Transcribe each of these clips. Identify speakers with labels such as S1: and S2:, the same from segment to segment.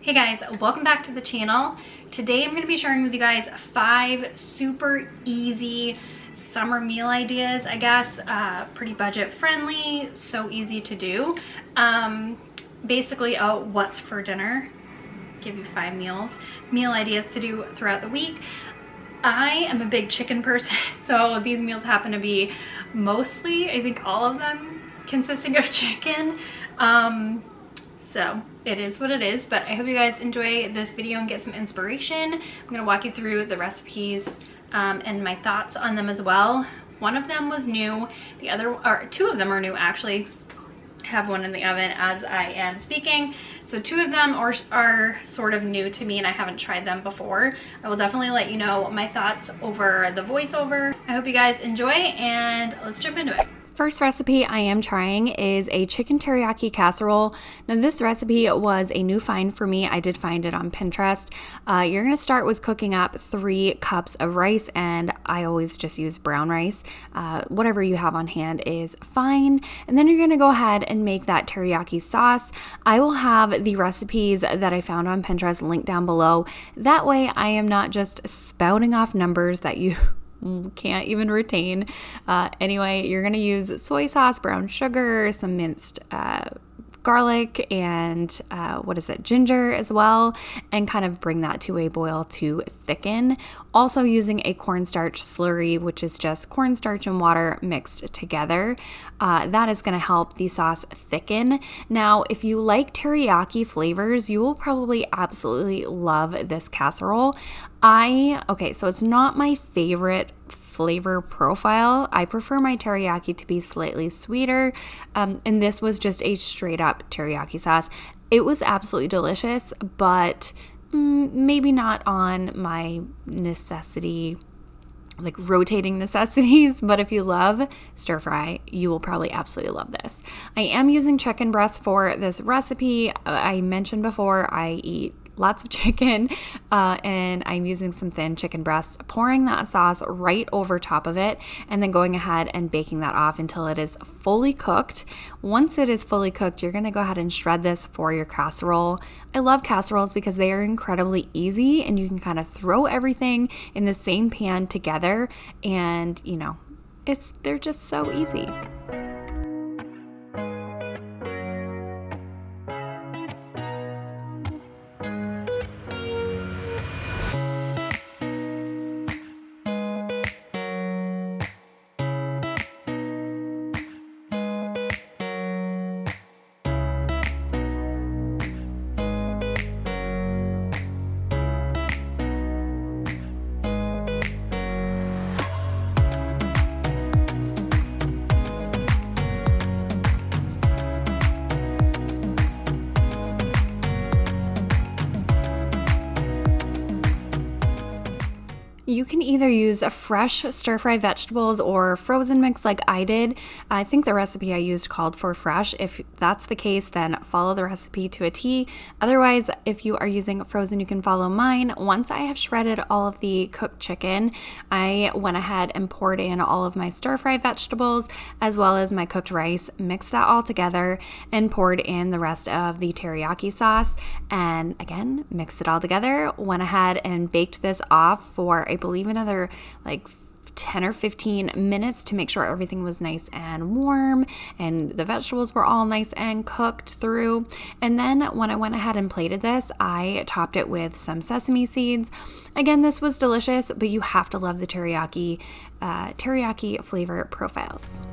S1: Hey guys, welcome back to the channel. Today I'm going to be sharing with you guys 5 super easy summer meal ideas, I guess. Pretty budget friendly, so easy to do. Basically, what's for dinner. Give you 5 meal ideas to do throughout the week. I am a big chicken person, so these meals happen to be mostly, I think all of them, consisting of chicken. So it is what it is, but I hope you guys enjoy this video and get some inspiration. I'm gonna walk you through the recipes and my thoughts on them as well. One of them was new, two of them are new actually. I have one in the oven as I am speaking. So 2 of them are sort of new to me and I haven't tried them before. I will definitely let you know my thoughts over the voiceover. I hope you guys enjoy and let's jump into it. First recipe I am trying is a chicken teriyaki casserole. Now this recipe was a new find for me. I did find it on Pinterest. You're going to start with cooking up 3 cups of rice, and I always just use brown rice. Whatever you have on hand is fine. And then you're going to go ahead and make that teriyaki sauce. I will have the recipes that I found on Pinterest linked down below. That way I am not just spouting off numbers that you can't even retain. Anyway, you're going to use soy sauce, brown sugar, some minced garlic, and ginger as well, and kind of bring that to a boil to thicken. Also using a cornstarch slurry, which is just cornstarch and water mixed together. That is going to help the sauce thicken. Now, if you like teriyaki flavors, you will probably absolutely love this casserole. So it's not my favorite flavor profile. I prefer my teriyaki to be slightly sweeter, and this was just a straight up teriyaki sauce. It was absolutely delicious, but maybe not on my rotating necessities, but if you love stir fry, you will probably absolutely love this. I am using chicken breast for this recipe. I mentioned before I eat lots of chicken, and I'm using some thin chicken breasts, pouring that sauce right over top of it, and then going ahead and baking that off until it is fully cooked. Once it is fully cooked, you're gonna go ahead and shred this for your casserole. I love casseroles because they are incredibly easy and you can kind of throw everything in the same pan together, and they're just so easy. You can either use fresh stir-fry vegetables or frozen mix like I did. I think the recipe I used called for fresh. If that's the case, then follow the recipe to a T. Otherwise, if you are using frozen, you can follow mine. Once I have shredded all of the cooked chicken, I went ahead and poured in all of my stir-fry vegetables as well as my cooked rice, mixed that all together, and poured in the rest of the teriyaki sauce. And again, mixed it all together, went ahead and baked this off for I believe another 10 or 15 minutes to make sure everything was nice and warm and the vegetables were all nice and cooked through. And then when I went ahead and plated this, I topped it with some sesame seeds. Again, this was delicious, but you have to love the teriyaki flavor profiles.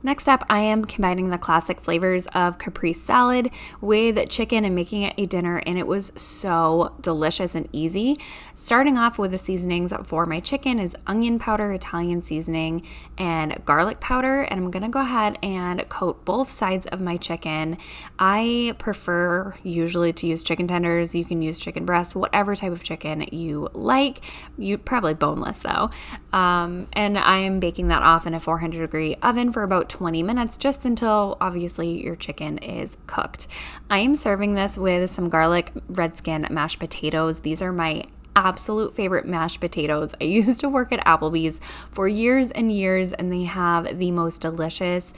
S1: Next up, I am combining the classic flavors of caprese salad with chicken and making it a dinner, and it was so delicious and easy. Starting off with the seasonings for my chicken is onion powder, Italian seasoning, and garlic powder, and I'm gonna go ahead and coat both sides of my chicken. I prefer usually to use chicken tenders. You can use chicken breasts, whatever type of chicken you like. You probably boneless though. And I am baking that off in a 400-degree oven for about
S2: 20 minutes, just until obviously your chicken is cooked. I am serving this with some garlic red skin mashed potatoes. These are my absolute favorite mashed potatoes. I used to work at Applebee's for years and years, and they have the most delicious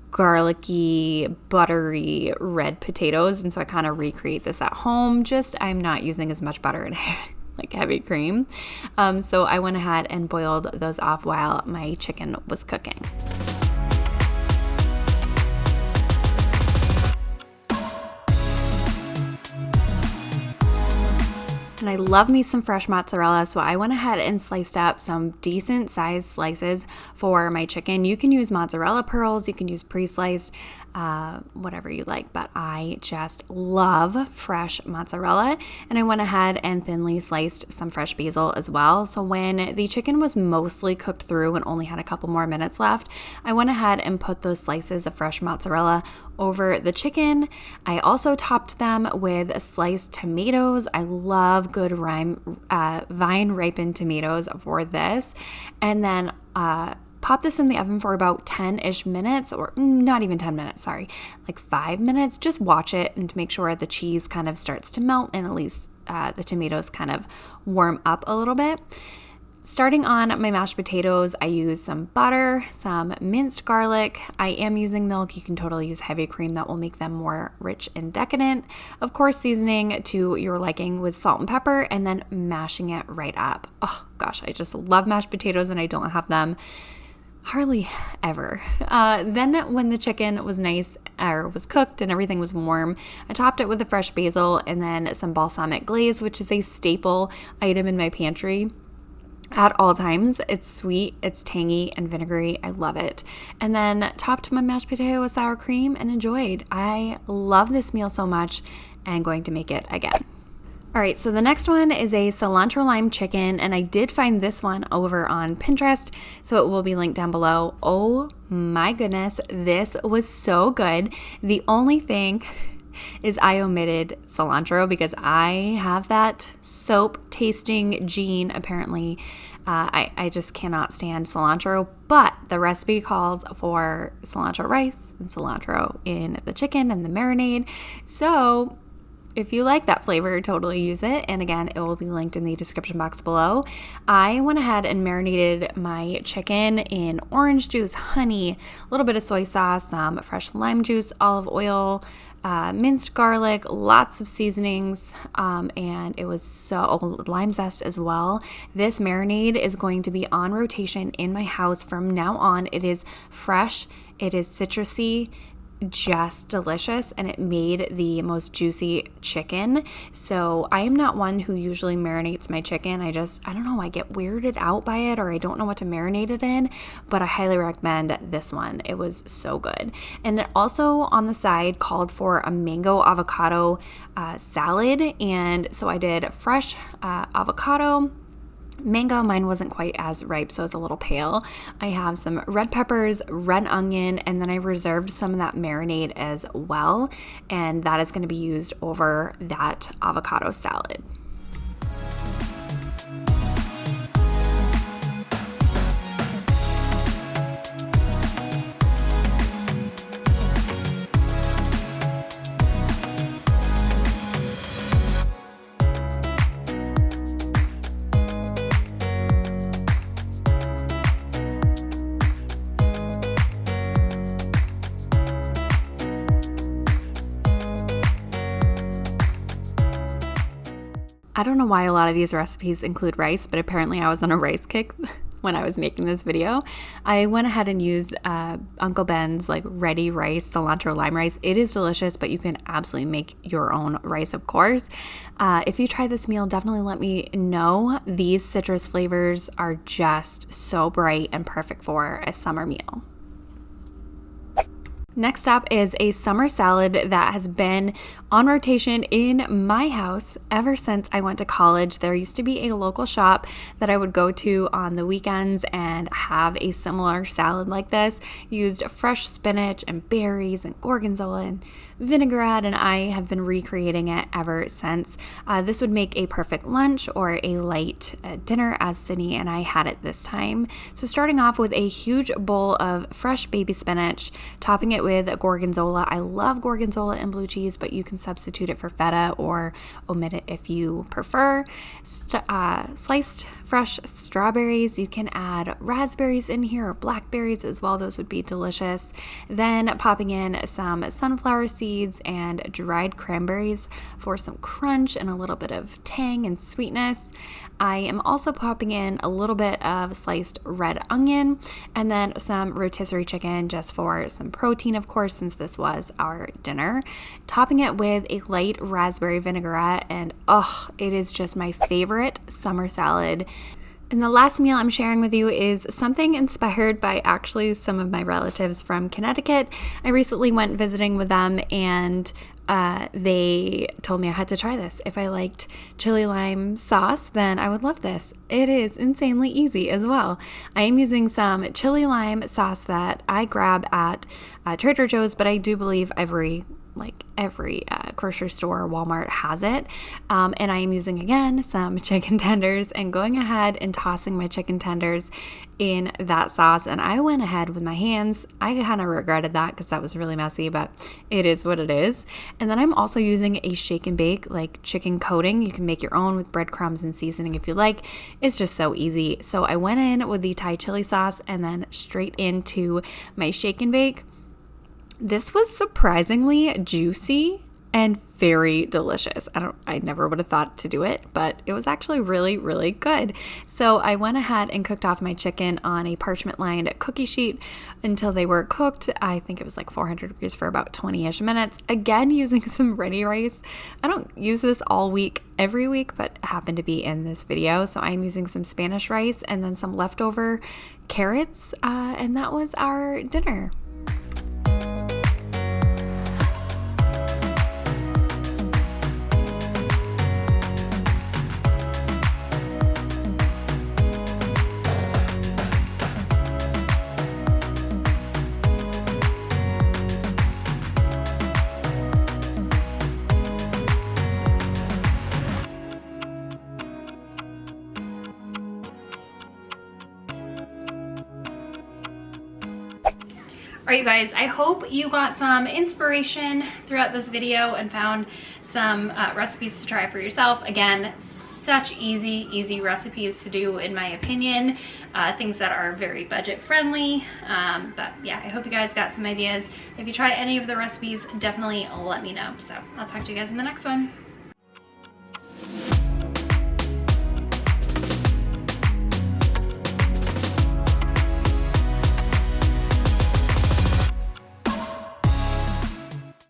S2: garlicky, buttery red potatoes, and so I kind of recreate this at home, just I'm not using as much butter and like heavy cream. So I went ahead and boiled those off while my chicken was cooking. And I love me some fresh mozzarella, so I went ahead and sliced up some decent sized slices for my chicken. You can use mozzarella pearls, you can use pre-sliced, whatever you like, but I just love fresh mozzarella. And I went ahead and thinly sliced some fresh basil as well. So when the chicken was mostly cooked through and only had a couple more minutes left, I went ahead and put those slices of fresh mozzarella over the chicken. I also topped them with sliced tomatoes. I love good vine ripened tomatoes for this. And then pop this in the oven for about 10-ish minutes, or not even 10 minutes, sorry, like 5 minutes. Just watch it and make sure the cheese kind of starts to melt and at least the tomatoes kind of warm up a little bit. Starting on my mashed potatoes, I use some butter, some minced garlic. I am using milk. You can totally use heavy cream. That will make them more rich and decadent. Of course, seasoning to your liking with salt and pepper, and then mashing it right up. Oh gosh, I just love mashed potatoes, and I don't have them hardly ever. Then when the chicken was nice or was cooked and everything was warm, I topped it with a fresh basil and then some balsamic glaze, which is a staple item in my pantry at all times. It's sweet, it's tangy and vinegary. I love it. And then topped my mashed potato with sour cream and enjoyed. I love this meal so much and going to make it again. All right, so the next one is a cilantro lime chicken, and I did find this one over on Pinterest, so it will be linked down below. Oh my goodness, this was so good. The only thing is I omitted cilantro because I have that soap tasting gene apparently. I just cannot stand cilantro, but the recipe calls for cilantro rice and cilantro in the chicken and the marinade. So if you like that flavor, totally use it. And again, it will be linked in the description box below. I went ahead and marinated my chicken in orange juice, honey, a little bit of soy sauce, some fresh lime juice, olive oil, minced garlic, lots of seasonings, and it was lime zest as well. This marinade is going to be on rotation in my house from now on. It is fresh, it is citrusy, just delicious, and it made the most juicy chicken. So I am not one who usually marinates my chicken. I don't know, I get weirded out by it, or I don't know what to marinate it in, but I highly recommend this one. It was so good. And it also on the side called for a mango avocado salad, and so I did fresh avocado, mango. Mine wasn't quite as ripe, so it's a little pale. I have some red peppers, red onion, and then I reserved some of that marinade as well, and that is going to be used over that avocado salad. I don't know why a lot of these recipes include rice, but apparently I was on a rice kick when I was making this video. I went ahead and used Uncle Ben's like ready rice, cilantro lime rice. It is delicious, but you can absolutely make your own rice, of course. If you try this meal, definitely let me know. These citrus flavors are just so bright and perfect for a summer meal. Next up is a summer salad that has been on rotation in my house ever since I went to college. There used to be a local shop that I would go to on the weekends and have a similar salad like this. Used fresh spinach and berries and gorgonzola and vinaigrette, and I have been recreating it ever since. This would make a perfect lunch or a light dinner, as Sydney and I had it this time. So starting off with a huge bowl of fresh baby spinach, topping it with gorgonzola. I love gorgonzola and blue cheese, but you can substitute it for feta or omit it if you prefer. Sliced fresh strawberries. You can add raspberries in here or blackberries as well. Those would be delicious. Then popping in some sunflower seeds and dried cranberries for some crunch and a little bit of tang and sweetness. I am also popping in a little bit of sliced red onion and then some rotisserie chicken just for some protein, of course, since this was our dinner. Topping it with a light raspberry vinaigrette, and it is just my favorite summer salad. And the last meal I'm sharing with you is something inspired by actually some of my relatives from Connecticut. I recently went visiting with them, and they told me I had to try this. If I liked chili lime sauce, then I would love this. It is insanely easy as well. I am using some chili lime sauce that I grab at Trader Joe's, but I do believe every grocery store or Walmart has it. And I am using, again, some chicken tenders and going ahead and tossing my chicken tenders in that sauce. And I went ahead with my hands. I kind of regretted that because that was really messy, but it is what it is. And then I'm also using a shake and bake, like chicken coating. You can make your own with breadcrumbs and seasoning if you like. It's just so easy. So I went in with the Thai chili sauce and then straight into my shake and bake. This was surprisingly juicy and very delicious. I never would have thought to do it, but it was actually really, really good. So I went ahead and cooked off my chicken on a parchment lined cookie sheet until they were cooked. I think it was like 400 degrees for about 20-ish minutes. Again, using some ready rice. I don't use this all week, every week, but happened to be in this video. So I'm using some Spanish rice and then some leftover carrots, and that was our dinner.
S1: All right, you guys, I hope you got some inspiration throughout this video and found some recipes to try for yourself. Again, such easy recipes to do, in my opinion. Things that are very budget friendly. But yeah, I hope you guys got some ideas. If you try any of the recipes, definitely let me know. So I'll talk to you guys in the next one.